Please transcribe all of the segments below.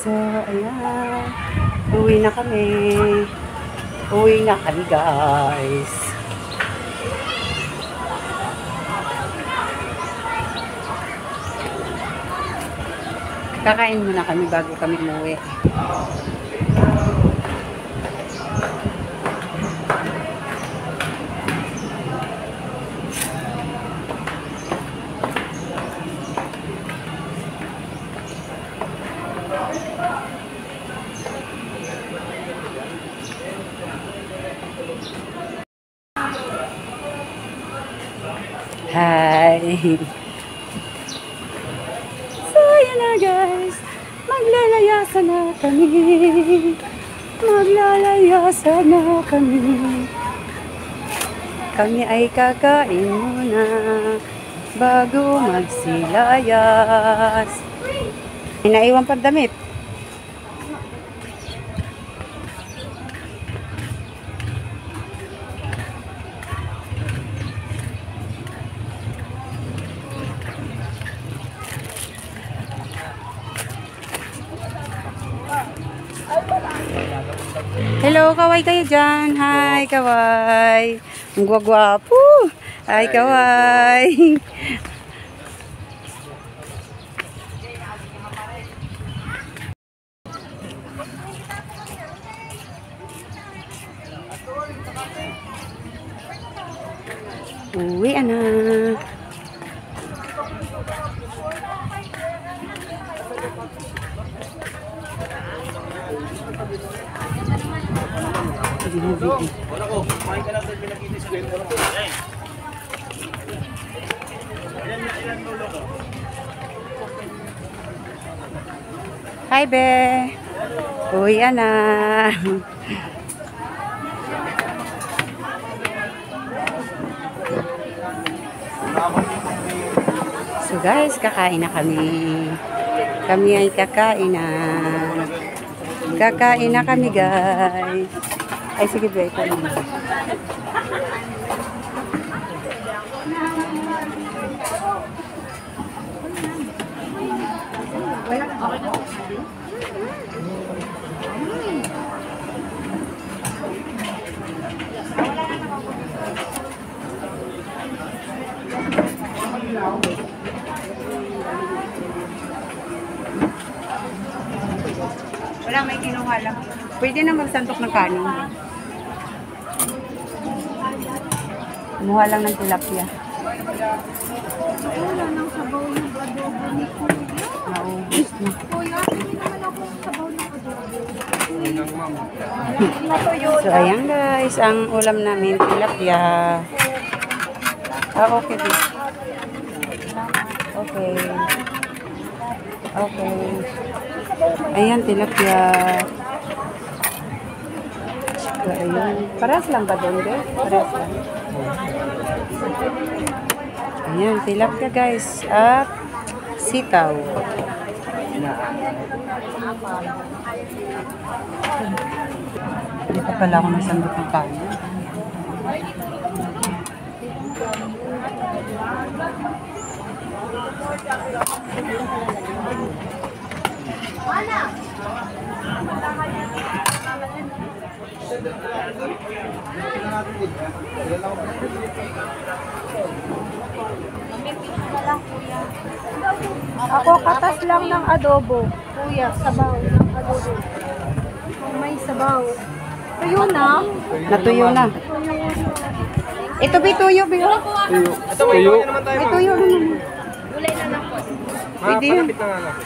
So, ayan. Uwi na kami. Uwi na kami, guys. Kakain muna kami bago kami umuwi. Hi! So, ayan na guys. Maglalayasan na kami. Maglalayasan na kami. Kami ay kakain muna bago magsilayas. May naiwan pang damit. Hello, kaway kayo dyan. Hi, kaway. Ang gwagwapo. Hi, kaway. Uwi na. Wala ko, kumain ka lang sa pinakinis ko. Ilan ulo ko? Hi, be. Uwi na. So guys, kakain na kami. Kami ay kakain na. Kakain na kami, guys. Ay, sige, be. Ito na. Wala, may kinuha lang. Pwede na magsantok ng kanin. Kumuha lang ng tilapia. Wala nang sabaw ng adobo ni Kuya. Naubos na. Kuya, hindi naman ako sabaw ng adobo. So, ayan guys. Ang ulam namin, tilapia. Ah, okay. Okay. Okay. Ayan, tilapia. So, ayan. Parehas lang ba doon, guys? Parehas lang. Ayan, tilapia guys. At sitaw. Hindi pa pala ako nasandok ng kanin. Ako katas lang ng adobo. Kuya, sabaw ng adobo. May sabaw. Tuyo na. Natuyo na. Ito ba tuyo, Biyo? Ito, may tuyo naman tayo. May tuyo naman. Gulay na lang po. Pwede yun. Palapit na nga lang.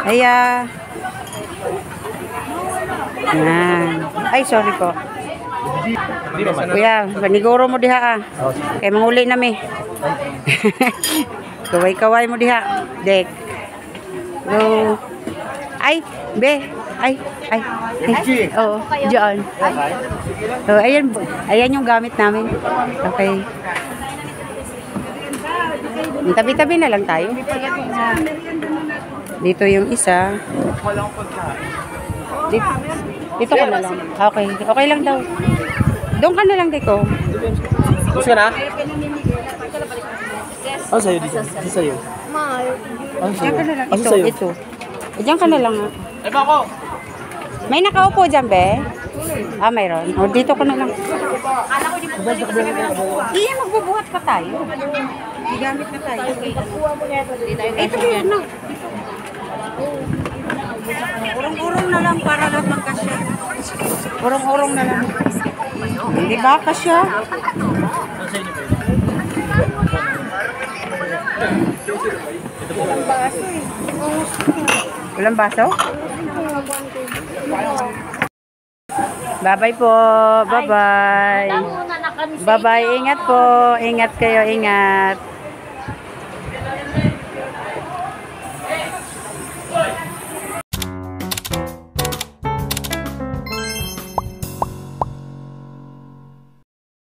Aya. Yan. Ay, sorry po. Hindi naman. Kuya, paniguro mo diha ah. Kaya manguli na mi. Kaway-kaway mo diha. Dek. Go. Ay, be. Ay. Oo, dyan. Oh, ayan yung gamit namin. Okay. Tabi-tabi na lang tayo. Dito yung isa. Dito ka na lang. Okay. Okay lang daw. Doon ka na lang, Deko. Gusto ka na? Oh, sa'yo dito. Sa'yo. Ma, Diyan ka na lang. Ano Ito, sa'yo? ito. Diyan ka na lang. Ay, bako! May nakaupo dyan, be? Ah, mayroon. O, dito ko na lang. Hindi, magbubuhat pa tayo. Gamit na tayo. Ito yun na. Urong-urong na lang para lang magkasya. Urong-urong na lang. Hindi ba kasya? Walang baso? Bye-bye po. Bye-bye. Bye-bye. Ingat po. Ingat kayo. Ingat.